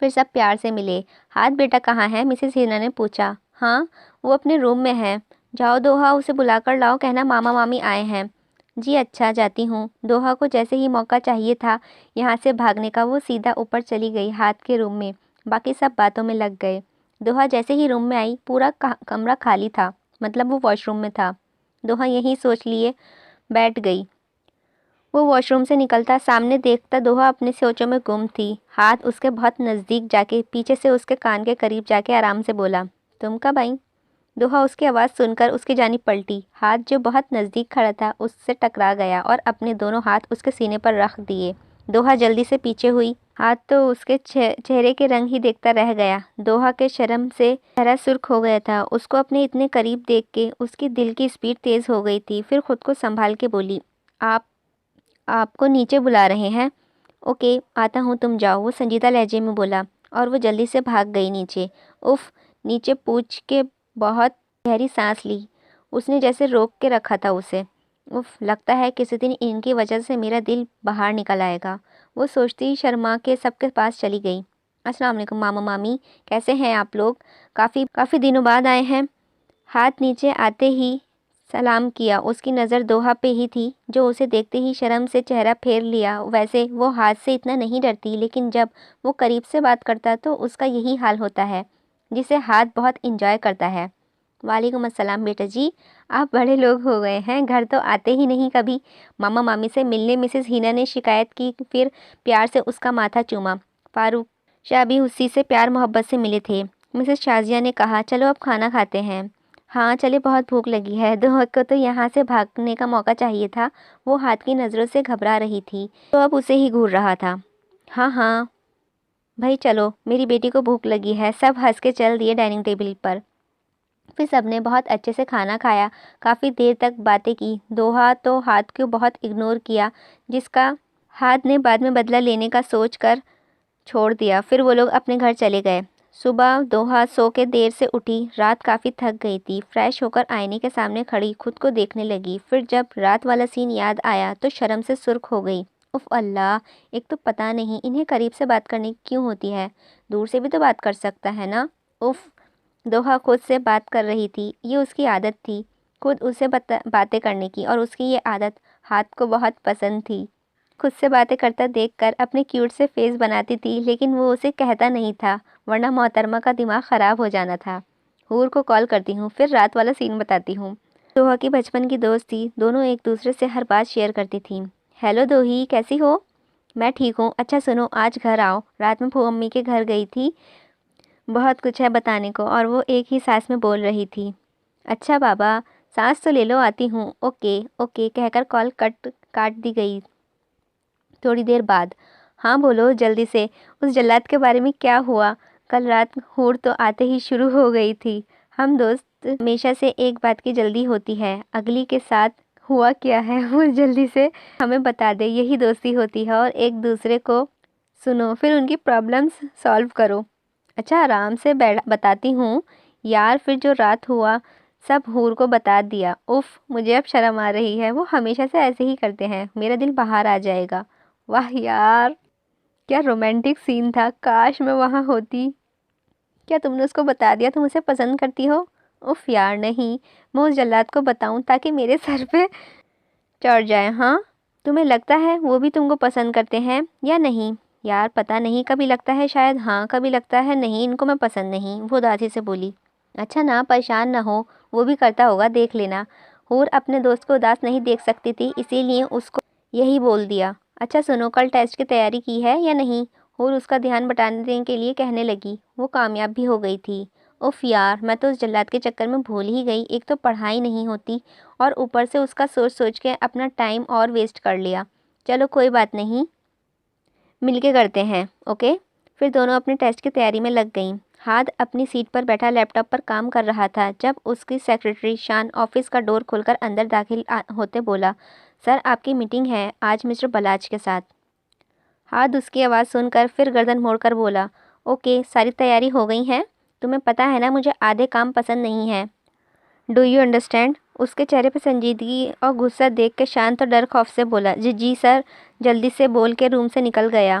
پھر سب پیار سے ملے۔ ہاتھ بیٹا کہاں ہے؟ مسز ہینا نے پوچھا۔ ہاں وہ اپنے روم میں ہے، جاؤ دوحہ اسے بلا کر لاؤ، کہنا ماما مامی آئے ہیں۔ جی اچھا جاتی ہوں۔ دوحہ کو جیسے ہی موقع چاہیے تھا یہاں سے بھاگنے کا، وہ سیدھا اوپر چلی گئی ہاتھ کے روم میں۔ باقی سب باتوں میں لگ گئے۔ دوحہ جیسے ہی روم میں آئی پورا کمرہ خالی تھا، مطلب وہ واش روم میں تھا۔ دوحہ یہی سوچ لیے بیٹھ گئی۔ وہ واش روم سے نکلتا سامنے دیکھتا دوحہ اپنے سوچوں میں گم تھی۔ ہاتھ اس کے بہت نزدیک جا کے پیچھے سے اس کے کان کے قریب جا کے آرام سے بولا، تم کب آئیں؟ دوحہ اس کی آواز سن کر اس کی جانب پلٹی۔ ہاتھ جو بہت نزدیک کھڑا تھا اس سے ٹکرا گیا اور اپنے دونوں ہاتھ اس کے سینے پر رکھ دیے۔ دوحہ جلدی سے پیچھے ہوئی۔ ہاتھ تو اس کے چہرے کے رنگ ہی دیکھتا رہ گیا۔ دوحہ کے شرم سے چہرہ سرخ ہو گیا تھا۔ اس کو اپنے اتنے قریب دیکھ کے اس کی دل کی سپیڈ تیز ہو گئی تھی۔ پھر خود کو سنبھال کے بولی، آپ کو نیچے بلا رہے ہیں؟ اوکے آتا ہوں، تم جاؤ، وہ سنجیدہ لہجے میں بولا اور وہ جلدی سے بھاگ گئی نیچے۔ اف، نیچے پوچھ کے بہت گہری سانس لی۔ اس نے جیسے روک کے رکھا تھا اسے۔ اف، لگتا ہے کسی دن ان کی وجہ سے میرا دل باہر نکل آئے گا، وہ سوچتی شرما کے سب کے پاس چلی گئی۔ السلام علیکم ماما مامی، کیسے ہیں آپ لوگ؟ کافی دنوں بعد آئے ہیں۔ ہاتھ نیچے آتے ہی سلام کیا۔ اس کی نظر دوحہ پہ ہی تھی جو اسے دیکھتے ہی شرم سے چہرہ پھیر لیا۔ ویسے وہ ہاتھ سے اتنا نہیں ڈرتی، لیکن جب وہ قریب سے بات کرتا تو اس کا یہی حال ہوتا ہے، جسے ہاتھ بہت انجوائے کرتا ہے۔ وعلیکم السلام بیٹا جی، آپ بڑے لوگ ہو گئے ہیں، گھر تو آتے ہی نہیں کبھی۔ ماما مامی سے ملنے مسز ہینا نے شکایت کی، پھر پیار سے اس کا ماتھا چوما۔ فاروق شاہ بھی اسی سے پیار محبت سے ملے تھے۔ مسز شازیہ نے کہا، چلو اب کھانا کھاتے ہیں۔ ہاں چلے، بہت بھوک لگی ہے۔ دوحہ کو تو یہاں سے بھاگنے کا موقع چاہیے تھا، وہ ہاتھ کی نظروں سے گھبرا رہی تھی تو اب اسے ہی گھور رہا تھا۔ ہاں بھائی چلو، میری بیٹی کو بھوک لگی ہے۔ سب ہنس کے چل دیے ڈائننگ ٹیبل پر۔ پھر سب نے بہت اچھے سے کھانا کھایا، کافی دیر تک باتیں کی۔ دوحہ تو ہاتھ کو بہت اگنور کیا، جس کا ہاتھ نے بعد میں بدلہ لینے کا سوچ کر چھوڑ دیا۔ پھر وہ لوگ اپنے گھر چلے گئے۔ صبح دوحہ سو کے دیر سے اٹھی، رات کافی تھک گئی تھی۔ فریش ہو کر آئینے کے سامنے کھڑی خود کو دیکھنے لگی۔ پھر جب رات والا سین یاد آیا تو شرم سے سرخ ہو گئی۔ اف اللہ، ایک تو پتہ نہیں انہیں قریب سے بات کرنے کی کیوں ہوتی ہے، دور سے بھی تو بات کر سکتا ہے نا۔ اف، دوحہ خود سے بات کر رہی تھی، یہ اس کی عادت تھی خود اسے باتیں کرنے کی، اور اس کی یہ عادت ہاتھ کو بہت پسند تھی۔ خود سے باتیں کرتا دیکھ کر اپنے کیوٹ سے فیس بناتی تھی، لیکن وہ اسے کہتا نہیں تھا ورنہ محترمہ کا دماغ خراب ہو جانا تھا۔ حور کو کال کرتی ہوں، پھر رات والا سین بتاتی ہوں۔ دوحہ کی بچپن کی دوست تھی، دونوں ایک دوسرے سے ہر بات شیئر کرتی تھیں۔ ہیلو دوہی، کیسی ہو؟ میں ٹھیک ہوں۔ اچھا سنو، آج گھر آؤ، رات میں پھو امی کے گھر گئی تھی، بہت کچھ ہے بتانے کو، اور وہ ایک ہی سانس میں بول رہی تھی۔ اچھا بابا، سانس تو لے لو، آتی ہوں۔ اوکے اوکے کہہ کر کال کاٹ دی گئی۔ تھوڑی دیر بعد، ہاں بولو جلدی سے، اس جلاد کے بارے میں کیا ہوا؟ کل رات حور تو آتے ہی شروع ہو گئی تھی، ہم دوست ہمیشہ سے ایک بات کی جلدی ہوتی ہے، اگلی کے ساتھ ہوا کیا ہے وہ جلدی سے ہمیں بتا دے، یہی دوستی ہوتی ہے، اور ایک دوسرے کو سنو پھر ان کی پرابلمز سالو کرو۔ اچھا آرام سے بتاتی ہوں یار۔ پھر جو رات ہوا سب حور کو بتا دیا۔ اف، مجھے اب شرم آ رہی ہے، وہ ہمیشہ سے ایسے ہی کرتے ہیں، میرا دل باہر آ جائے گا۔ واہ یار، کیا رومانٹک سین تھا، کاش میں وہاں ہوتی۔ کیا تم نے اس کو بتا دیا تم اسے پسند کرتی ہو؟ اف یار نہیں، میں اس جلاد کو بتاؤں تاکہ میرے سر پہ چڑھ جائے۔ ہاں، تمہیں لگتا ہے وہ بھی تم کو پسند کرتے ہیں یا نہیں؟ یار پتہ نہیں، کبھی لگتا ہے شاید ہاں، کبھی لگتا ہے نہیں، ان کو میں پسند نہیں، وہ اداسی سے بولی۔ اچھا نا، پریشان نہ ہو، وہ بھی کرتا ہوگا، دیکھ لینا۔ حور اپنے دوست کو اداس نہیں دیکھ سکتی تھی، اسی لیے اس کو یہی بول دیا۔ اچھا سنو، کل ٹیسٹ کی تیاری کی ہے یا نہیں؟ حور اس کا دھیان بٹانے کے لیے کہنے لگی۔ وہ کامیاب بھی ہو گئی تھی۔ اف یار، میں تو اس جلاد کے چکر میں بھول ہی گئی، ایک تو پڑھائی نہیں ہوتی اور اوپر سے اس کا سوچ کے اپنا ٹائم اور ویسٹ کر لیا۔ چلو کوئی بات نہیں، مل کے کرتے ہیں، اوکے؟ پھر دونوں اپنے ٹیسٹ کی تیاری میں لگ گئیں۔ ہاتھ اپنی سیٹ پر بیٹھا لیپ ٹاپ پر کام کر رہا تھا جب اس کی سیکرٹری شان آفس کا ڈور کھول کر اندر داخل ہوتے بولا، سر آپ کی میٹنگ ہے آج مسٹر بلاج کے ساتھ۔ ہاتھ اس کی آواز سن کر پھر گردن موڑ کر بولا، اوکے، ساری تیاری ہو گئی ہیں؟ تمہیں پتہ ہے نا مجھے آدھے کام پسند نہیں ہیں، ڈو یو انڈرسٹینڈ؟ اس کے چہرے پہ سنجیدگی اور غصہ دیکھ کے شانت اور ڈر خوف سے بولا، جی سر، جلدی سے بول کے روم سے نکل گیا۔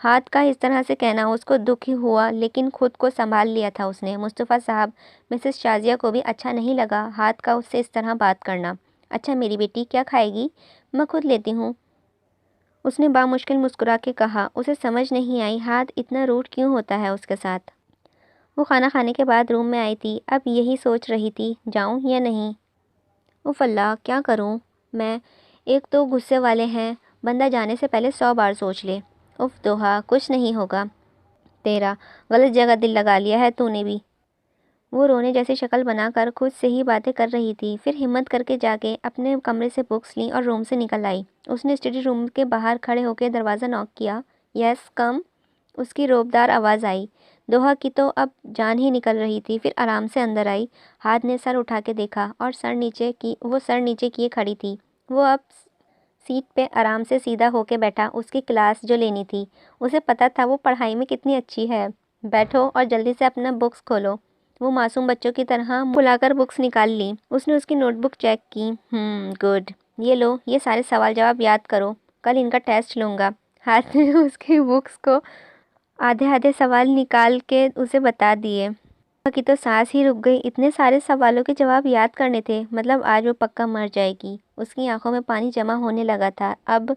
ہاتھ کا اس طرح سے کہنا اس کو دکھ ہوا، لیکن خود کو سنبھال لیا تھا اس نے۔ مصطفیٰ صاحب، مسز شازیہ کو بھی اچھا نہیں لگا ہاتھ کا اس سے اس طرح بات کرنا۔ اچھا میری بیٹی کیا کھائے گی؟ میں خود لیتی ہوں، اس نے بامشکل مسکرا کے کہا۔ اسے سمجھ نہیں آئی ہاتھ اتنا روڈ کیوں ہوتا ہے اس کے ساتھ۔ وہ کھانا کھانے کے بعد روم میں آئی تھی، اب یہی سوچ رہی تھی جاؤں یا نہیں۔ اف اللہ کیا کروں میں، ایک تو غصے والے ہیں، بندہ جانے سے پہلے 100 بار سوچ لے۔ اف دوہا کچھ نہیں ہوگا، تیرا غلط جگہ دل لگا لیا ہے تو نے بھی۔ وہ رونے جیسی شکل بنا کر خود سے ہی باتیں کر رہی تھی، پھر ہمت کر کے جا کے اپنے کمرے سے بکس لیں اور روم سے نکل آئی۔ اس نے اسٹڈی روم کے باہر کھڑے ہو کے دروازہ ناک کیا۔ یس کم، اس کی روبدار آواز آئی۔ دوہا کی تو اب جان ہی نکل رہی تھی، پھر آرام سے اندر آئی۔ ہاتھ نے سر اٹھا کے دیکھا اور سر نیچے کیے کھڑی تھی۔ وہ اب سیٹ پہ آرام سے سیدھا ہو کے بیٹھا۔ اس کی کلاس جو لینی تھی، اسے پتہ تھا وہ پڑھائی میں کتنی اچھی ہے۔ بیٹھو اور جلدی سے اپنا بکس کھولو۔ وہ معصوم بچوں کی طرح بلا کر بکس نکال لی۔ اس نے اس کی نوٹ بک چیک کی۔ گڈ، یہ لو، یہ سارے سوال جواب یاد کرو، کل ان کا ٹیسٹ لوں گا۔ ہاتھ نے اس کی بکس کو آدھے سوال نکال کے اسے بتا دیے۔ کی تو سانس ہی رک گئی، اتنے سارے سوالوں کے جواب یاد کرنے تھے، مطلب آج وہ پکا مر جائے گی۔ اس کی آنکھوں میں پانی جمع ہونے لگا تھا۔ اب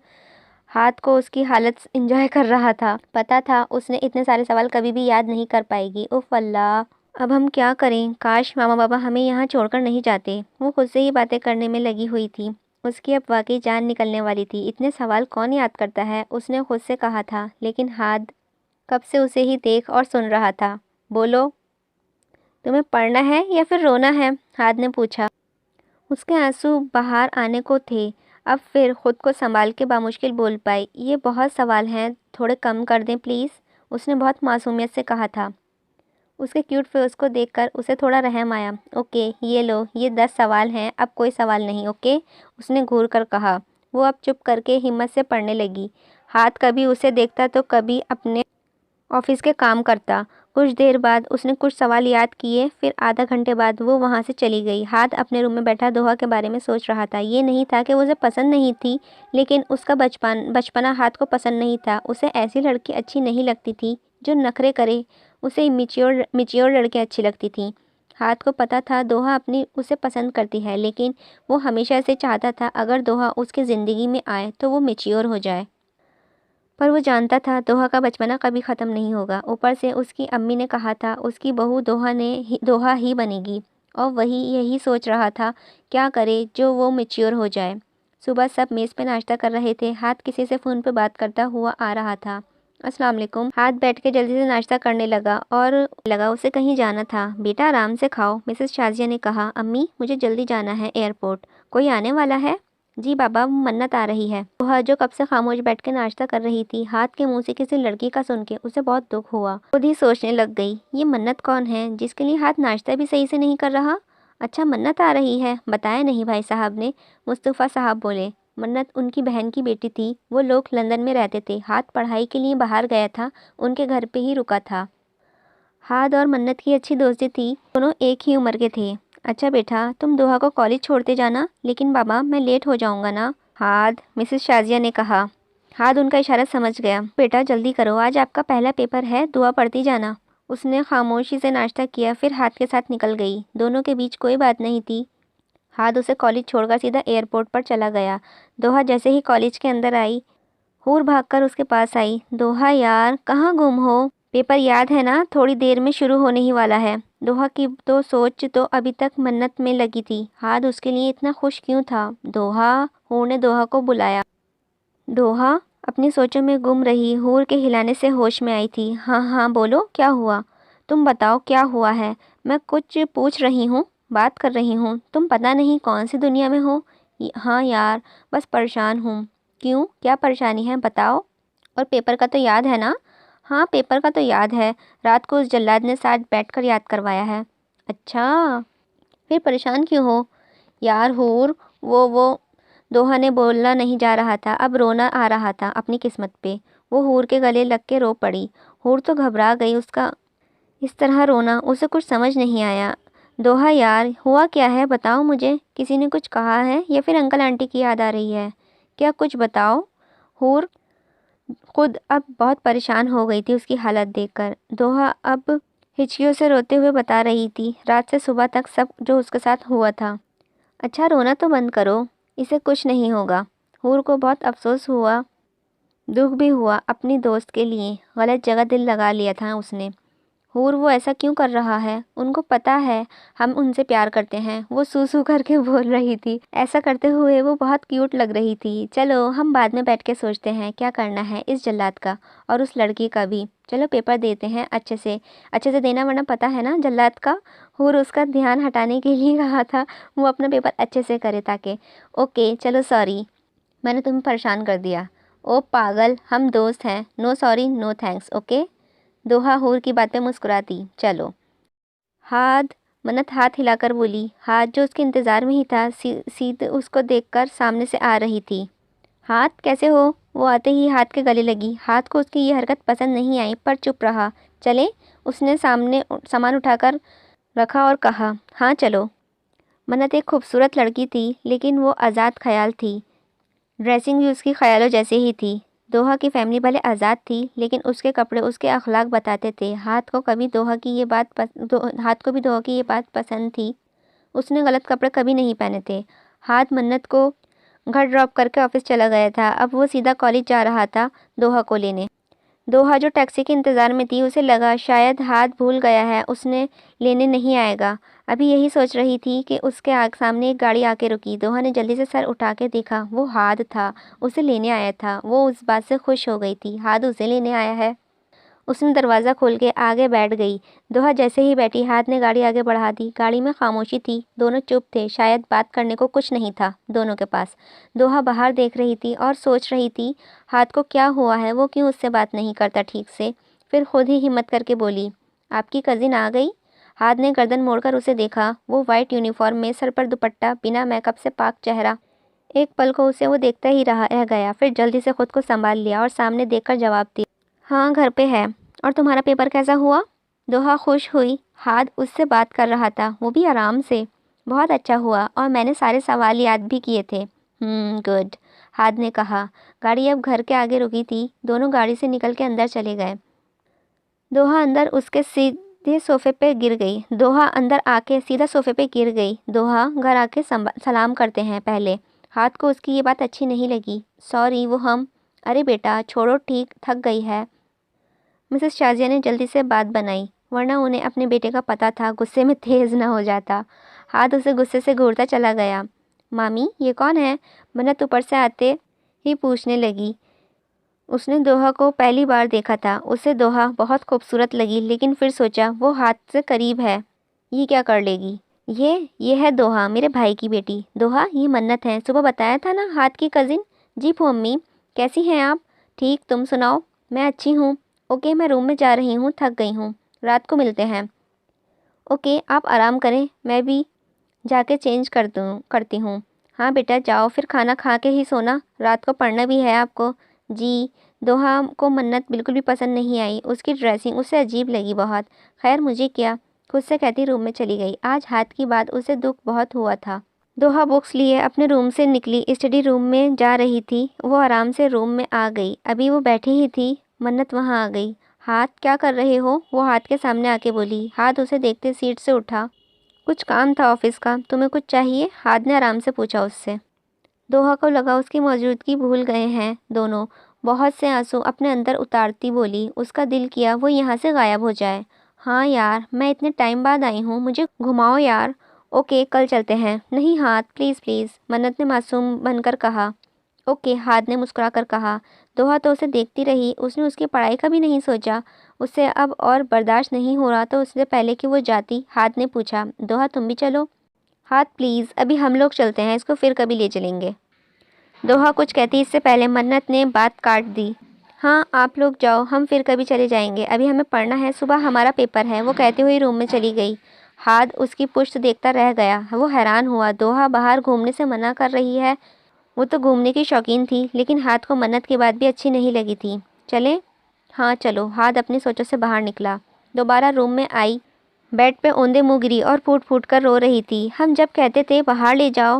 ہاتھ کو اس کی حالت انجوائے کر رہا تھا، پتا تھا اس نے اتنے سارے سوال کبھی بھی یاد نہیں کر پائے گی۔ اف اللہ، اب ہم کیا کریں، کاش ماما بابا ہمیں یہاں چھوڑ کر نہیں جاتے۔ وہ خود سے ہی باتیں کرنے میں لگی ہوئی تھی۔ اس کی اب واقعی جان نکلنے والی تھی۔ اتنے سوال کون یاد کرتا ہے، اس نے خود سے کہا تھا، لیکن ہاتھ کب سے اسے ہی دیکھ اور سن رہا تھا۔ بولو، تمہیں پڑھنا ہے یا پھر رونا ہے؟ ہاتھ نے پوچھا۔ اس کے آنسو باہر آنے کو تھے، اب پھر خود کو سنبھال کے بامشکل بول پائی، یہ بہت سوال ہیں، تھوڑے کم کر دیں پلیز، اس نے بہت معصومیت سے کہا تھا۔ اس کے کیوٹ فیس کو دیکھ کر اسے تھوڑا رحم آیا۔ اوکے یہ لو، یہ 10 سوال ہیں، اب کوئی سوال نہیں، اوکے، اس نے گھور کر کہا۔ وہ اب چپ کر کے ہمت سے پڑھنے لگی۔ ہاتھ کبھی اسے دیکھتا تو کبھی اپنے آفس کے کام کرتا۔ کچھ دیر بعد اس نے کچھ سوال یاد کیے، پھر آدھا گھنٹے بعد وہ وہاں سے چلی گئی۔ ہاتھ اپنے روم میں بیٹھا دوہا کے بارے میں سوچ رہا تھا۔ یہ نہیں تھا کہ وہ اسے پسند نہیں تھی، لیکن اس کا بچپنا ہاتھ کو پسند نہیں تھا۔ اسے ایسی لڑکی اچھی نہیں لگتی تھی جو نخرے کرے، اسے میچیور لڑکیاں اچھی لگتی تھیں۔ ہاتھ کو پتا تھا دوہا اسے پسند کرتی ہے، لیکن وہ ہمیشہ سے چاہتا تھا اگر دوہا اس کی زندگی میں آئے تو وہ میچیور ہو جائے۔ پر وہ جانتا تھا دوہا کا بچپنا کبھی ختم نہیں ہوگا۔ اوپر سے اس کی امی نے کہا تھا اس کی بہو دوہا ہی بنے گی، اور وہی یہی سوچ رہا تھا کیا کرے جو وہ میچیور ہو جائے۔ صبح سب میز پہ ناشتہ کر رہے تھے۔ ہاتھ کسی سے فون پہ بات کرتا ہوا آ رہا تھا۔ السلام علیکم۔ ہاتھ بیٹھ کے جلدی سے ناشتہ کرنے لگا اور اسے کہیں جانا تھا۔ بیٹا آرام سے کھاؤ، مسز شازیہ نے کہا۔ امی مجھے جلدی جانا ہے ایئرپورٹ، کوئی آنے والا ہے؟ جی بابا، منت آ رہی ہے۔ دوہا جو کب سے خاموش بیٹھ کے ناشتہ کر رہی تھی، ہاتھ کے منہ سے کسی لڑکی کا سن کے اسے بہت دکھ ہوا۔ خود ہی سوچنے لگ گئی، یہ منت کون ہے جس کے لیے ہاتھ ناشتہ بھی صحیح سے نہیں کر رہا؟ اچھا منت آ رہی ہے، بتایا نہیں بھائی صاحب نے، مصطفیٰ صاحب بولے۔ منت ان کی بہن کی بیٹی تھی، وہ لوگ لندن میں رہتے تھے۔ ہاتھ پڑھائی کے لیے باہر گیا تھا، ان کے گھر پہ ہی رکا تھا۔ ہاتھ اور منت کی اچھی دوستی تھی، دونوں ایک ہی عمر کے تھے۔ اچھا بیٹا تم دوہا کو کالج چھوڑتے جانا، لیکن بابا میں لیٹ ہو جاؤں گا نا۔ ہاتھ، مسز شازیہ نے کہا۔ ہاتھ ان کا اشارہ سمجھ گیا۔ بیٹا جلدی کرو، آج آپ کا پہلا پیپر ہے، دعا پڑھتی جانا۔ اس نے خاموشی سے ناشتہ کیا، پھر ہاتھ کے ساتھ نکل گئی۔ دونوں کے بیچ کوئی بات نہیں تھی۔ ہاتھ اسے کالج چھوڑ کر سیدھا ایئرپورٹ پر چلا گیا۔ دوہا جیسے ہی کالج کے اندر آئی، حور بھاگ کر اس کے پاس آئی۔ دوہا یار کہاں گم ہو؟ پیپر یاد ہے نا، تھوڑی دیر میں شروع ہونے ہی والا ہے۔ دوہا کی تو سوچ تو ابھی تک منت میں لگی تھی، ہاتھ اس کے لیے اتنا خوش کیوں تھا؟ دوہا، حور نے دوہا کو بلایا۔ دوہا اپنی سوچوں میں گم رہی حور کے ہلانے سے ہوش میں آئی تھی۔ ہاں ہاں بولو، کیا ہوا؟ تم بتاؤ کیا ہوا ہے؟ میں کچھ پوچھ رہی ہوں، بات کر رہی ہوں، تم پتہ نہیں کون سی دنیا میں ہو۔ ہاں یار بس پریشان ہوں۔ کیوں، کیا پریشانی ہے بتاؤ؟ اور پیپر کا تو یاد ہے نا؟ ہاں پیپر کا تو یاد ہے، رات کو اس جلاد نے ساتھ بیٹھ کر یاد کروایا ہے۔ اچھا پھر پریشان کیوں ہو؟ یار حور وہ دوہا نے بولنا نہیں جا رہا تھا، اب رونا آ رہا تھا اپنی قسمت پہ۔ وہ حور کے گلے لگ کے رو پڑی۔ حور تو گھبرا گئی، اس کا اس طرح رونا اسے کچھ سمجھ نہیں آیا۔ دوہا یار ہوا کیا ہے بتاؤ مجھے، کسی نے کچھ کہا ہے یا پھر انکل آنٹی کی یاد آ رہی ہے؟ کیا کچھ بتاؤ؟ حور خود اب بہت پریشان ہو گئی تھی اس کی حالت دیکھ کر۔ دوحہ اب ہچکیوں سے روتے ہوئے بتا رہی تھی رات سے صبح تک سب جو اس کے ساتھ ہوا تھا۔ اچھا رونا تو بند کرو، اسے کچھ نہیں ہوگا۔ حور کو بہت افسوس ہوا، دکھ بھی ہوا اپنی دوست کے لیے، غلط جگہ دل لگا لیا تھا اس نے۔ حور وہ ایسا کیوں کر رہا ہے؟ ان کو پتہ ہے ہم ان سے پیار کرتے ہیں، وہ سو کر کے بول رہی تھی۔ ایسا کرتے ہوئے وہ بہت کیوٹ لگ رہی تھی۔ چلو ہم بعد میں بیٹھ کے سوچتے ہیں کیا کرنا ہے اس جلاد کا اور اس لڑکی کا بھی۔ چلو پیپر دیتے ہیں اچھے سے دینا، ورنہ پتہ ہے نا جلاد کا۔ حور اس کا دھیان ہٹانے کے لیے کہا تھا وہ اپنا پیپر اچھے سے کرے تاکہ۔ اوکے چلو سوری، میں نے تمہیں پریشان کر دیا۔ او پاگل، ہم دوست ہیں، no sorry no thanks, okay? Doha حور کی بات پہ مسکراتی۔ چلو منت ہاتھ ہلا کر بولی۔ ہاتھ جو اس کے انتظار میں ہی تھا سیدھے اس کو دیکھ کر سامنے سے آ رہی تھی۔ ہاتھ کیسے ہو؟ وہ آتے ہی ہاتھ کے گلے لگی۔ ہاتھ کو اس کی یہ حرکت پسند نہیں آئی پر چپ رہا۔ چلیں؟ اس نے سامنے سامان اٹھا کر رکھا اور کہا۔ ہاں چلو۔ منت ایک خوبصورت لڑکی تھی لیکن وہ آزاد خیال تھی۔ ڈریسنگ بھی اس کی خیالوں جیسے ہی تھی۔ دوحہ کی فیملی بھلے آزاد تھی لیکن اس کے کپڑے اس کے اخلاق بتاتے تھے۔ ہاتھ کو بھی دوحہ کی یہ بات پسند تھی۔ اس نے غلط کپڑے کبھی نہیں پہنے تھے۔ ہاتھ منت کو گھر ڈراپ کر کے آفس چلا گیا تھا۔ اب وہ سیدھا کالج جا رہا تھا دوحہ کو لینے۔ دوحہ جو ٹیکسی کے انتظار میں تھی اسے لگا شاید ہاتھ بھول گیا ہے، اس نے لینے نہیں آئے گا۔ ابھی یہی سوچ رہی تھی کہ اس کے سامنے ایک گاڑی آ کے رکی۔ دوحہ نے جلدی سے سر اٹھا کے دیکھا، وہ ہاتھ تھا، اسے لینے آیا تھا۔ وہ اس بات سے خوش ہو گئی تھی، ہاتھ اسے لینے آیا ہے۔ اس نے دروازہ کھول کے آگے بیٹھ گئی۔ دوحہ جیسے ہی بیٹھی ہاتھ نے گاڑی آگے بڑھا دی۔ گاڑی میں خاموشی تھی، دونوں چپ تھے، شاید بات کرنے کو کچھ نہیں تھا دونوں کے پاس۔ دوحہ باہر دیکھ رہی تھی اور سوچ رہی تھی ہاتھ کو کیا ہوا ہے، وہ کیوں اس سے بات نہیں کرتا ٹھیک سے۔ پھر خود ہی ہمت کر کے بولی، آپ کی کزن آ گئی؟ ہاتھ نے گردن موڑ کر اسے دیکھا، وہ وائٹ یونیفارم میں، سر پر دوپٹہ، بنا میک اپ سے پاک چہرہ۔ ایک پل کو اسے وہ دیکھتا ہی رہ گیا، پھر جلدی سے خود کو سنبھال لیا اور سامنے دیکھ کر جواب دیا، ہاں گھر پہ ہے۔ اور تمہارا پیپر کیسا ہوا؟ دوحہ خوش ہوئی، ہاتھ اس سے بات کر رہا تھا، وہ بھی آرام سے۔ بہت اچھا ہوا اور میں نے سارے سوال یاد بھی کیے تھے۔ گڈ، ہاتھ نے کہا۔ گاڑی اب گھر کے آگے رکی تھی، دونوں گاڑی سے نکل کے اندر چلے گئے۔ دوحہ اندر اس کے سیدھے صوفے پہ گر گئی۔ دوحہ اندر آ کے سیدھا صوفے پہ گر گئی۔ دوحہ گھر آ کے سلام کرتے ہیں پہلے۔ ہاتھ کو اس کی یہ بات اچھی نہیں لگی۔ سوری وہ ہم، ارے بیٹا چھوڑو، ٹھیک تھک گئی ہے۔ مسز شازیہ نے جلدی سے بات بنائی، ورنہ انہیں اپنے بیٹے کا پتہ تھا غصے میں تیز نہ ہو جاتا۔ ہاتھ اسے غصے سے گھورتا چلا گیا۔ مامی یہ کون ہے؟ منت اوپر سے آتے ہی پوچھنے لگی۔ اس نے دوحہ کو پہلی بار دیکھا تھا، اسے دوحہ بہت خوبصورت لگی لیکن پھر سوچا وہ ہاتھ سے قریب ہے، یہ کیا کر لے گی۔ یہ ہے دوحہ، میرے بھائی کی بیٹی۔ دوحہ یہ منت ہے، صبح بتایا تھا نا ہاتھ کی کزن۔ جی امی، کیسی ہیں آپ؟ ٹھیک، تم سناؤ؟ میں اچھی ہوں۔ اوکے میں روم میں جا رہی ہوں، تھک گئی ہوں، رات کو ملتے ہیں۔ اوکے آپ آرام کریں، میں بھی جا کے چینج کرتی ہوں۔ ہاں بیٹا جاؤ، پھر کھانا کھا کے ہی سونا، رات کو پڑھنا بھی ہے آپ کو۔ جی۔ دوحہ کو منت بالکل بھی پسند نہیں آئی، اس کی ڈریسنگ اسے عجیب لگی بہت۔ خیر مجھے کیا، خود سے کہتی روم میں چلی گئی۔ آج ہاتھ کی بات اسے دکھ بہت ہوا تھا۔ دوحہ بکس لیے اپنے روم سے نکلی، اسٹڈی روم میں جا رہی تھی۔ وہ آرام سے روم میں آ گئی، ابھی وہ بیٹھی ہی تھی، منت وہاں آ گئی۔ ہاتھ کیا کر رہے ہو؟ وہ ہاتھ کے سامنے آ کے بولی۔ ہاتھ اسے دیکھتے سیٹ سے اٹھا۔ کچھ کام تھا آفس کا، تمہیں کچھ چاہیے؟ ہاتھ نے آرام سے پوچھا اس سے۔ دوحہ کو لگا اس کی موجودگی بھول گئے ہیں دونوں، بہت سے آنسو اپنے اندر اتارتی بولی، اس کا دل کیا وہ یہاں سے غائب ہو جائے۔ ہاں یار میں اتنے ٹائم بعد آئی ہوں، مجھے گھماؤ یار۔ اوکے کل چلتے ہیں۔ نہیں ہاتھ پلیز، منت نے معصوم بن کر کہا۔ اوکے ہاتھ نے مسکرا کر کہا۔ دوحہ تو اسے دیکھتی رہی، اس نے اس کی پڑھائی کا بھی نہیں سوچا، اسے اب اور برداشت نہیں ہو رہا تو اس سے پہلے کہ وہ جاتی ہاتھ نے پوچھا، دوحہ تم بھی چلو؟ ہاتھ پلیز، ابھی ہم لوگ چلتے ہیں، اس کو پھر کبھی لے چلیں گے۔ دوحہ کچھ کہتی اس سے پہلے منت نے بات کاٹ دی۔ ہاں آپ لوگ جاؤ، ہم پھر کبھی چلے جائیں گے، ابھی ہمیں پڑھنا ہے، صبح ہمارا پیپر ہے، وہ کہتے ہوئے روم میں چلی گئی۔ ہاتھ اس کی پشت دیکھتا رہ گیا، وہ حیران ہوا، دوحہ باہر گھومنے سے منع کر رہی ہے، وہ تو گھومنے کی شوقین تھی، لیکن ہاتھ کو منت کی بات بھی اچھی نہیں لگی تھی۔ چلیں؟ ہاں چلو۔ ہاتھ اپنی سوچوں سے باہر نکلا، دوبارہ روم میں آئی، بیڈ پہ اوندے منہ گری اور پھوٹ کر رو رہی تھی۔ ہم جب کہتے تھے باہر لے جاؤ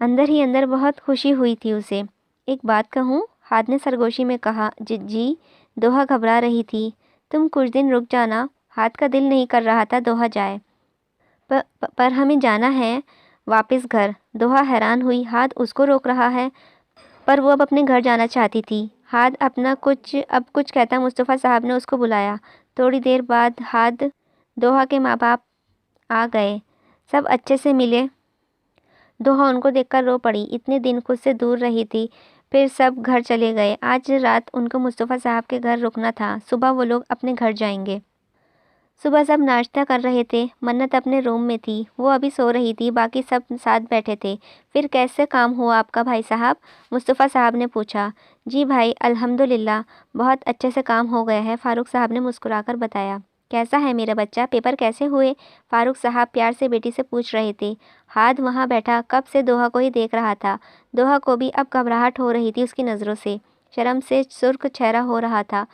اندر ہی اندر بہت خوشی ہوئی تھی اسے۔ ایک بات کہوں، ہاد نے سرگوشی میں کہا۔ جی؟ دوحہ گھبرا رہی تھی۔ تم کچھ دن رک جانا، ہاد کا دل نہیں کر رہا تھا دوحہ جائے۔ پر ہمیں جانا ہے واپس گھر۔ دوحہ حیران ہوئی، ہاد اس کو روک رہا ہے؟ پر وہ اب اپنے گھر جانا چاہتی تھی۔ ہاد اب کچھ کہتا مصطفیٰ صاحب نے اس کو بلایا۔ تھوڑی دیر بعد ہاد دوحہ کے ماں باپ آ گئے، سب اچھے سے ملے۔ دوحہ ان کو دیکھ کر رو پڑی، اتنے دن خود سے دور رہی تھی۔ پھر سب گھر چلے گئے۔ آج رات ان کو مصطفیٰ صاحب کے گھر رکنا تھا، صبح وہ لوگ اپنے گھر جائیں گے۔ صبح سب ناشتہ کر رہے تھے، منت اپنے روم میں تھی، وہ ابھی سو رہی تھی، باقی سب ساتھ بیٹھے تھے۔ پھر کیسے کام ہوا آپ کا بھائی صاحب؟ مصطفیٰ صاحب نے پوچھا۔ جی بھائی الحمدللہ بہت اچھے سے کام ہو گیا ہے، فاروق صاحب نے مسکرا کر بتایا۔ کیسا ہے میرا بچہ؟ پیپر کیسے ہوئے؟ فاروق صاحب پیار سے بیٹی سے پوچھ رہے تھے۔ ہاد وہاں بیٹھا کب سے دوحہ کو ہی دیکھ رہا تھا۔ دوحہ کو بھی اب گھبراہٹ ہو رہی تھی اس کی نظروں سے، شرم سے سرخ چہرہ ہو رہا تھا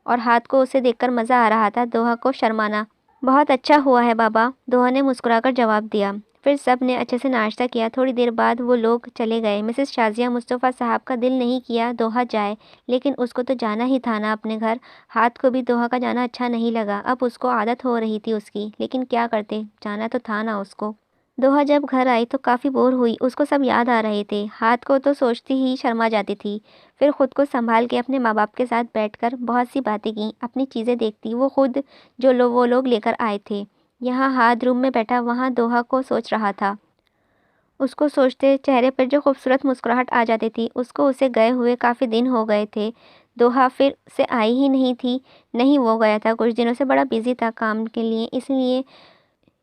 اور ہاد کو اسے دیکھ کر مزہ آ رہا تھا دوحہ کو شرمانا۔ بہت اچھا ہوا ہے بابا، دوحہ نے مسکرا کر جواب دیا۔ پھر سب نے اچھے سے ناشتہ کیا۔ تھوڑی دیر بعد وہ لوگ چلے گئے۔ مسز شازیہ مصطفیٰ صاحب کا دل نہیں کیا دوحہ جائے، لیکن اس کو تو جانا ہی تھا نا اپنے گھر۔ ہاتھ کو بھی دوحہ کا جانا اچھا نہیں لگا، اب اس کو عادت ہو رہی تھی اس کی، لیکن کیا کرتے، جانا تو تھا نا اس کو۔ دوحہ جب گھر آئی تو کافی بور ہوئی، اس کو سب یاد آ رہے تھے۔ ہاتھ کو تو سوچتی ہی شرما جاتی تھی، پھر خود کو سنبھال کے اپنے ماں باپ کے ساتھ بیٹھ کر بہت سی باتیں کیں، اپنی چیزیں دیکھتی، وہ خود جو وہ لوگ لے کر آئے تھے۔ یہاں ہاتھ روم میں بیٹھا وہاں دوحہ کو سوچ رہا تھا۔ اس کو سوچتے چہرے پر جو خوبصورت مسکراہٹ آ جاتی تھی، اس کو اسے گئے ہوئے کافی دن ہو گئے تھے۔ دوحہ پھر سے آئی ہی نہیں تھی، نہیں وہ گیا تھا، کچھ دنوں سے بڑا بیزی تھا کام کے لیے،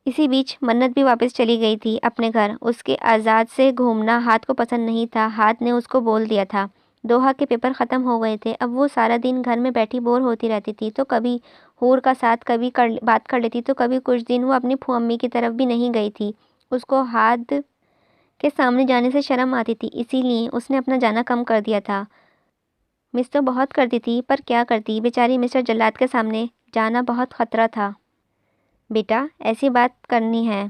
اسی بیچ منت بھی واپس چلی گئی تھی اپنے گھر۔ اس کے آزاد سے گھومنا ہاتھ کو پسند نہیں تھا، ہاتھ نے اس کو بول دیا تھا۔ دوحہ کے پیپر ختم ہو گئے تھے، اب وہ سارا دن گھر میں بیٹھی بور ہوتی رہتی تھی، تو کبھی حور کا ساتھ کبھی بات کر لیتی، تو کبھی کچھ دن وہ اپنی پھو امی کی طرف بھی نہیں گئی تھی۔ اس کو ہاتھ کے سامنے جانے سے شرم آتی تھی، اسی لیے اس نے اپنا جانا کم کر دیا تھا۔ مس تو بہت کرتی تھی، پر کیا کرتی، بیچاری مسٹر جلاد کے سامنے جانا بہت خطرہ تھا۔ بیٹا ایسی بات کرنی ہے،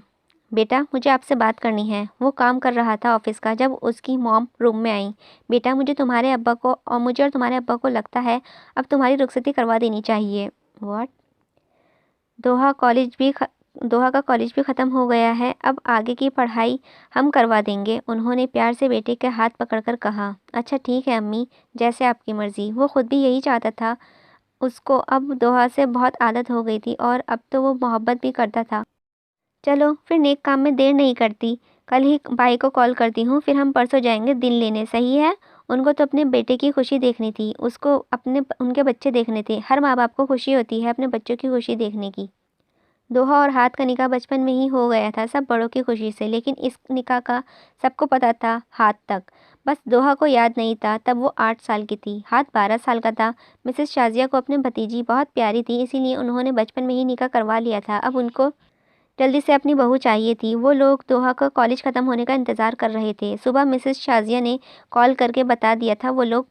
بیٹا مجھے آپ سے بات کرنی ہے۔ وہ کام کر رہا تھا آفس کا، جب اس کی موم روم میں آئیں۔ بیٹا مجھے اور تمہارے ابا کو لگتا ہے اب تمہاری رخصتی کروا دینی چاہیے۔ واٹ؟ دوحہ کا کالج بھی ختم ہو گیا ہے، اب آگے کی پڑھائی ہم کروا دیں گے، انہوں نے پیار سے بیٹے کے ہاتھ پکڑ کر کہا۔ اچھا ٹھیک ہے امی، جیسے آپ کی مرضی۔ وہ خود بھی یہی چاہتا تھا، اس کو اب دوحہ سے بہت عادت ہو گئی تھی اور اب تو وہ محبت بھی کرتا تھا۔ چلو پھر نیک کام میں دیر نہیں کرتی، کل ہی بھائی کو کال کرتی ہوں، پھر ہم پرسوں جائیں گے دل لینے، صحیح ہے؟ ان کو تو اپنے بیٹے کی خوشی دیکھنی تھی، اس کو ان کے بچے دیکھنے تھے، ہر ماں باپ کو خوشی ہوتی ہے اپنے بچوں کی خوشی دیکھنے کی۔ دوحہ اور ہاتھ کا نکاح بچپن میں ہی ہو گیا تھا سب بڑوں کی خوشی سے، لیکن اس نکاح کا سب کو پتہ تھا، ہاتھ تک، بس دوحہ کو یاد نہیں تھا۔ تب وہ 8 سال کی تھی، ہاتھ 12 سال کا تھا۔ مسز شازیہ کو اپنی بھتیجی بہت پیاری تھی، اسی لیے انہوں نے بچپن میں ہی نکاح کروا لیا تھا، اب ان کو جلدی سے اپنی بہو چاہیے تھی۔ وہ لوگ دوحہ کا کالج ختم ہونے کا انتظار کر رہے تھے۔ صبح مسز شازیہ نے کال کر کے بتا دیا تھا وہ لوگ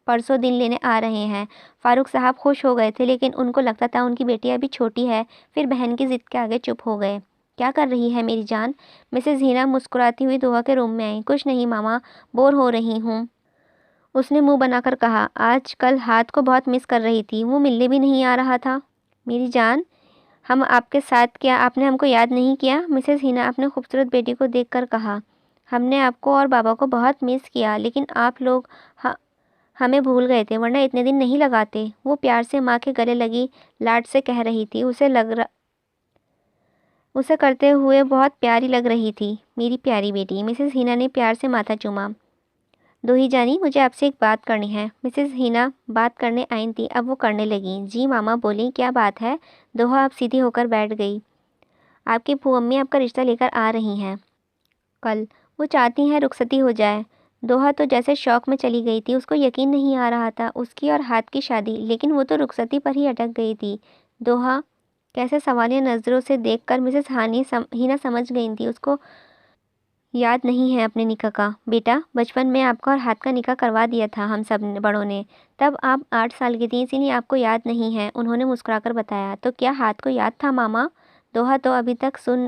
پرسوں دن لینے آ رہے ہیں۔ فاروق صاحب خوش ہو گئے تھے، لیکن ان کو لگتا تھا ان کی بیٹی ابھی چھوٹی ہے، پھر بہن کی ضد کے آگے چپ ہو گئے۔ کیا کر رہی ہے میری جان؟ مسز ہینا مسکراتی ہوئی دوحہ کے روم میں آئیں۔ کچھ نہیں ماما، بور ہو رہی ہوں، اس نے منہ بنا کر کہا۔ آج کل ہاتھ کو بہت مس کر رہی تھی، وہ ملنے بھی نہیں آ رہا تھا۔ میری جان، ہم آپ کے ساتھ کیا آپ نے ہم کو یاد نہیں کیا؟ مسز ہینا اپنے خوبصورت بیٹی کو دیکھ کر کہا۔ ہم نے آپ کو اور بابا کو بہت مس کیا، لیکن آپ لوگ ہمیں بھول گئے تھے، ورنہ اتنے دن نہیں لگاتے۔ وہ پیار سے ماں کے گلے لگی لاڈ سے کہہ رہی تھی، اسے کرتے ہوئے بہت پیاری لگ رہی تھی، میری پیاری بیٹی۔ مسز ہینا نے پیار سے ماتھا چوما۔ دوہی جانی، مجھے آپ سے ایک بات کرنی ہے۔ مسز ہینا بات کرنے آئی تھی، اب وہ کرنے لگیں۔ جی ماما بولیں، کیا بات ہے؟ دوحہ اب سیدھی ہو کر بیٹھ گئی۔ آپ کی پھو امی آپ کا رشتہ لے کر آ رہی ہیں کل، وہ چاہتی ہیں رخصتی ہو جائے۔ دوحہ تو جیسے شوق میں چلی گئی تھی، اس کو یقین نہیں آ رہا تھا اس کی اور ہاتھ کی شادی، لیکن وہ تو رخصتی پر ہی اٹک گئی تھی۔ دوحہ کیسے سوالیہ نظروں سے دیکھ کر مسز ہینا سمجھ گئی تھی اس کو یاد نہیں ہے اپنے نکاح کا۔ بیٹا بچپن میں آپ کا اور ہاتھ کا نکاح کروا دیا تھا ہم سب بڑوں نے، تب آپ 8 سال کی تھیں، اسی لیے آپ کو یاد نہیں ہے، انہوں نے مسکرا کر بتایا۔ تو کیا ہاتھ کو یاد تھا ماما؟ دوحہ تو ابھی تک سن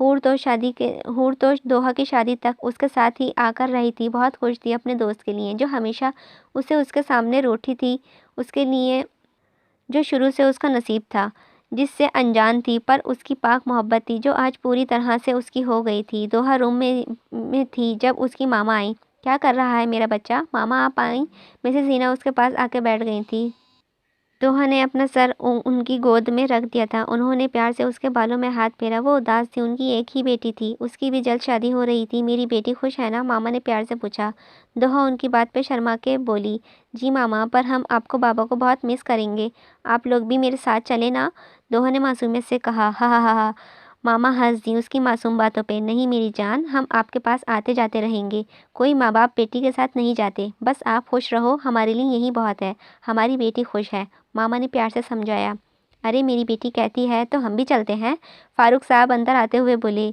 حور تو دوحہ کی شادی تک اس کے ساتھ ہی آ کر رہی تھی، بہت خوش تھی اپنے دوست کے لیے جو ہمیشہ اسے اس کے سامنے روٹھی تھی، اس کے لیے جو شروع سے اس کا نصیب تھا، جس سے انجان تھی پر اس کی پاک محبت تھی جو آج پوری طرح سے اس کی ہو گئی تھی۔ دوحہ روم میں تھی جب اس کی ماما آئیں۔ کیا کر رہا ہے میرا بچہ؟ ماما آپ آئیں۔ مسز زینہ اس کے پاس آ کے بیٹھ گئی تھی۔ دوحہ نے اپنا سر ان کی گود میں رکھ دیا تھا، انہوں نے پیار سے اس کے بالوں میں ہاتھ پھیرا۔ وہ اداس تھی، ان کی ایک ہی بیٹی تھی، اس کی بھی جلد شادی ہو رہی تھی۔ میری بیٹی خوش ہے نا؟ ماما نے پیار سے پوچھا۔ دوحہ ان کی بات پہ شرما کے بولی، جی ماما، پر ہم آپ کو بابا کو بہت مس کریں گے، آپ لوگ بھی میرے ساتھ چلیں نا؟ دوحہ نے معصومیت سے کہا۔ ہا ہا ہا ہا۔ ماما ہنس دیں اس کی معصوم باتوں پہ۔ نہیں میری جان، ہم آپ کے پاس آتے جاتے رہیں گے، کوئی ماں باپ بیٹی کے ساتھ نہیں جاتے، بس آپ خوش رہو، ہمارے لیے یہی بہت ہے، ہماری بیٹی خوش ہے، ماما نے پیار سے سمجھایا۔ ارے میری بیٹی کہتی ہے تو ہم بھی چلتے ہیں، فاروق صاحب اندر آتے ہوئے بولے۔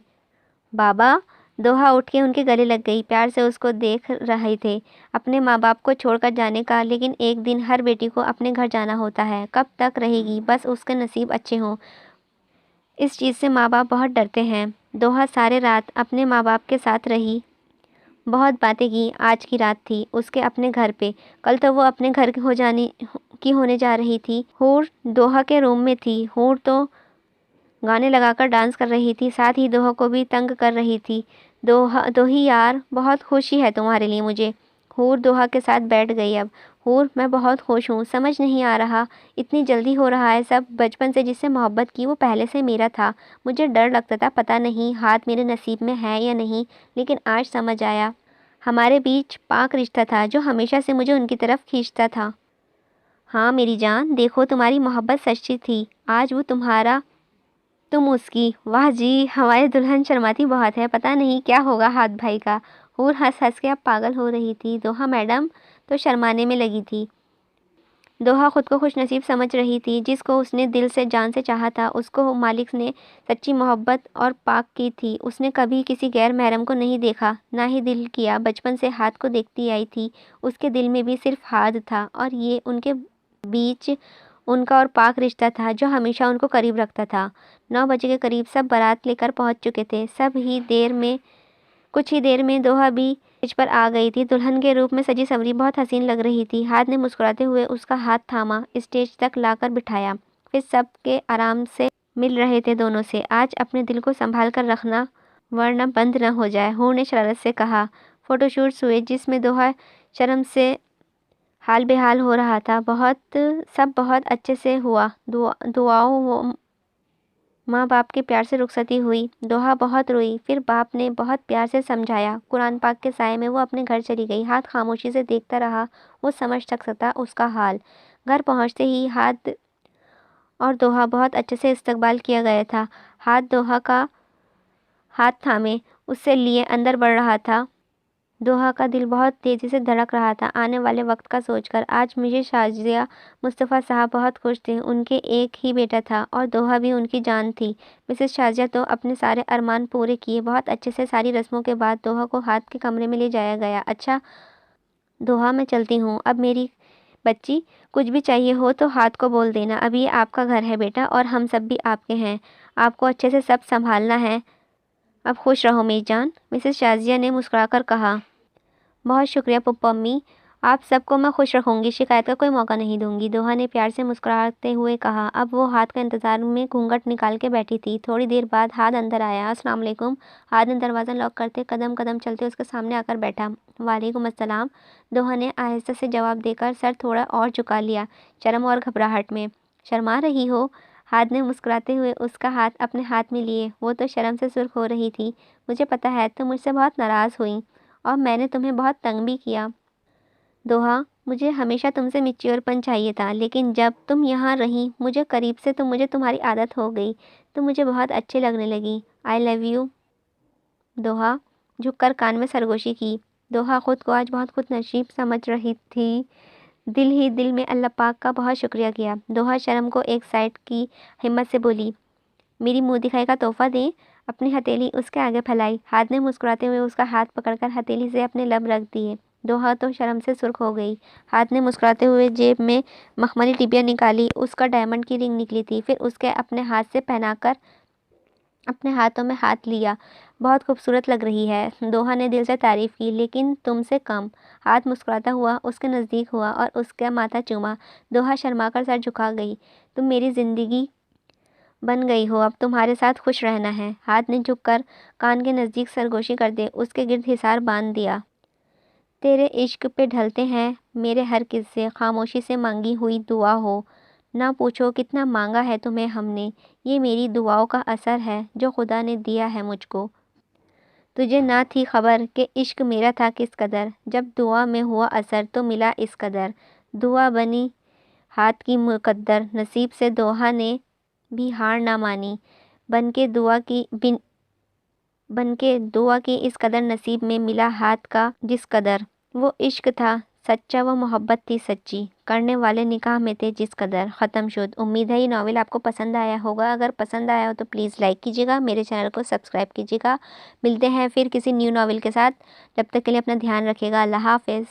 بابا! دوحہ اٹھ کے ان کے گلے لگ گئی، پیار سے اس کو دیکھ رہے تھے، اپنے ماں باپ کو چھوڑ کر جانے کا، لیکن ایک دن ہر بیٹی کو اپنے گھر جانا ہوتا ہے، کب تک رہے گی؟ بس اس کے نصیب اچھے ہوں، اس چیز سے ماں باپ بہت ڈرتے ہیں۔ دوحہ سارے رات اپنے ماں باپ کے ساتھ رہی، بہت باتیں کی۔ آج کی رات تھی اس کے اپنے گھر پہ، کل تو وہ اپنے گھر ہونے جا رہی تھی۔ حور دوحہ کے روم میں تھی، حور تو گانے لگا کر ڈانس کر رہی تھی، ساتھ ہی دوحہ کو بھی تنگ کر رہی تھی۔ دوہی یار، بہت خوشی ہے تمہارے لیے مجھے۔ حور دوحہ کے ساتھ بیٹھ گئی۔ اب حور، میں بہت خوش ہوں، سمجھ نہیں آ رہا اتنی جلدی ہو رہا ہے سب، بچپن سے جس سے محبت کی وہ پہلے سے میرا تھا، مجھے ڈر لگتا تھا پتہ نہیں ہاتھ میرے نصیب میں ہے یا نہیں، لیکن آج سمجھ آیا، ہمارے بیچ پاک رشتہ تھا جو ہمیشہ سے مجھے ان کی طرف کھینچتا تھا۔ ہاں میری جان، دیکھو تمہاری محبت سچی تھی، آج وہ تم اس کی۔ واہ جی، ہماری دلہن شرماتی بہت ہے، پتہ نہیں کیا ہوگا ہاتھ بھائی کا۔ حور ہنس ہنس کے اب پاگل ہو رہی تھی۔ دوحہ میڈم تو شرمانے میں لگی تھی۔ دوحہ خود کو خوش نصیب سمجھ رہی تھی، جس کو اس نے دل سے جان سے چاہا تھا، اس کو مالک نے سچی محبت اور پاک کی تھی، اس نے کبھی کسی غیر محرم کو نہیں دیکھا، نہ ہی دل کیا، بچپن سے ہاتھ کو دیکھتی آئی تھی، اس کے دل میں بھی صرف ہاتھ تھا، اور یہ ان کے بیچ ان کا اور پاک رشتہ تھا جو ہمیشہ ان کو قریب رکھتا تھا۔ 9 بجے کے قریب سب بارات لے کر پہنچ چکے تھے، کچھ ہی دیر میں دوحہ بھی اسٹیج پر آ گئی تھی، دلہن کے روپ میں سجی سنوری بہت حسین لگ رہی تھی۔ ہاتھ نے مسکراتے ہوئے اس کا ہاتھ تھاما، اسٹیج تک لا کر بٹھایا، پھر سب کے آرام سے مل رہے تھے دونوں سے۔ آج اپنے دل کو سنبھال کر رکھنا ورنہ بند نہ ہو جائے، حور نے شرارت سے کہا۔ فوٹو شوٹس ہوئے جس میں دوحہ شرم سے حال بحال ہو رہا تھا، سب بہت اچھے سے ہوا، دعاؤں ماں باپ کے پیار سے رخصتی ہوئی۔ دوحہ بہت روئی، پھر باپ نے بہت پیار سے سمجھایا، قرآن پاک کے سائے میں وہ اپنے گھر چلی گئی۔ ہاتھ خاموشی سے دیکھتا رہا، وہ سمجھ سکتا اس کا حال۔ گھر پہنچتے ہی ہاتھ اور دوحہ بہت اچھے سے استقبال کیا گیا تھا۔ ہاتھ دوحہ کا ہاتھ تھامے اس سے لیے اندر بڑھ رہا تھا۔ دوحہ کا دل بہت تیزی سے دھڑک رہا تھا آنے والے وقت کا سوچ کر۔ آج مسز شازیہ مصطفیٰ صاحب بہت خوش تھے، ان کے ایک ہی بیٹا تھا اور دوحہ بھی ان کی جان تھی۔ مسز شازیہ تو اپنے سارے ارمان پورے کیے، بہت اچھے سے ساری رسموں کے بعد دوحہ کو ہاتھ کے کمرے میں لے جایا گیا۔ اچھا دوحہ، میں چلتی ہوں اب میری بچی، کچھ بھی چاہیے ہو تو ہاتھ کو بول دینا، اب یہ آپ کا گھر ہے بیٹا، اور ہم سب بھی آپ کے ہیں، آپ کو اچھے سے سب سنبھالنا ہے، اب خوش رہو میری جان، مسز شازیہ نے مسکرا کر کہا۔ بہت شکریہ پپو امی، آپ سب کو میں خوش رکھوں گی، شکایت کا کوئی موقع نہیں دوں گی، دوحہ نے پیار سے مسکراتے ہوئے کہا۔ اب وہ ہاتھ کا انتظار میں گھونگھٹ نکال کے بیٹھی تھی۔ تھوڑی دیر بعد ہاتھ اندر آیا۔ السلام علیکم۔ ہاتھ نے دروازہ لاک کرتے قدم قدم چلتے اس کے سامنے آ کر بیٹھا۔ وعلیکم السلام، دوحہ نے آہستہ سے جواب دے کر سر تھوڑا اور جھکا لیا، شرم اور گھبراہٹ میں۔ شرما رہی ہو؟ ہاتھ نے مسکراتے ہوئے اس کا ہاتھ اپنے ہاتھ میں لیے، وہ تو شرم سے سرخ ہو رہی تھی۔ مجھے پتہ ہے تم مجھ سے بہت ناراض ہوئی اور میں نے تمہیں بہت تنگ بھی کیا دوحہ، مجھے ہمیشہ تم سے میچور پن چاہیے تھا، لیکن جب تم یہاں رہی مجھے قریب سے تو مجھے تمہاری عادت ہو گئی، تم مجھے بہت اچھے لگنے لگی۔ آئی لو یو دوحہ جھک کر کان میں سرگوشی کی۔ دوحہ خود کو آج بہت خوش نصیب سمجھ رہی تھی، دل ہی دل میں اللہ پاک کا بہت شکریہ کیا۔ دوحہ شرم کو ایک سائڈ کی ہمت سے بولی، میری منہ دکھائی کا تحفہ دیں؟ اپنی ہتھیلی اس کے آگے پھیلائی۔ ہاتھ نے مسکراتے ہوئے اس کا ہاتھ پکڑ کر ہتھیلی سے اپنے لب رکھ دیے۔ دوحہ تو شرم سے سرخ ہو گئی۔ ہاتھ نے مسکراتے ہوئے جیب میں مخملی ٹبیا نکالی، اس کا ڈائمنڈ کی رنگ نکلی تھی، پھر اس کے اپنے ہاتھ سے پہنا کر اپنے ہاتھوں میں ہاتھ لیا۔ بہت خوبصورت لگ رہی ہے، دوحہ نے دل سے تعریف کی، لیکن تم سے کم۔ ہاتھ مسکراتا ہوا اس کے نزدیک ہوا اور اس کا ماتھا چوما۔ دوحہ شرما کر سر جھکا گئی۔ تم میری زندگی بن گئی ہو، اب تمہارے ساتھ خوش رہنا ہے۔ ہاتھ نے جھک کر کان کے نزدیک سرگوشی کر دے اس کے گرد حصار باندھ دیا۔ تیرے عشق پہ ڈھلتے ہیں میرے ہر قصے، خاموشی سے مانگی ہوئی دعا ہو۔ نہ پوچھو کتنا مانگا ہے تمہیں ہم نے، یہ میری دعاؤں کا اثر ہے جو خدا نے دیا ہے مجھ کو۔ تجھے نہ تھی خبر کہ عشق میرا تھا کس قدر، جب دعا میں ہوا اثر تو ملا اس قدر۔ دعا بنی ہاتھ کی مقدر، نصیب سے دوحہ نے بھی ہار نہ مانی۔ بن کے دعا کی اس قدر نصیب میں ملا ہاتھ کا جس قدر۔ وہ عشق تھا سچا، وہ محبت تھی سچی، کرنے والے نکاح میں تھے جس قدر۔ ختم شد۔ امید ہے یہ ناول آپ کو پسند آیا ہوگا۔ اگر پسند آیا ہو تو پلیز لائک کیجیے گا، میرے چینل کو سبسکرائب کیجیے گا۔ ملتے ہیں پھر کسی نیو ناول کے ساتھ، جب تک کے لیے اپنا دھیان رکھیے گا۔ اللہ حافظ۔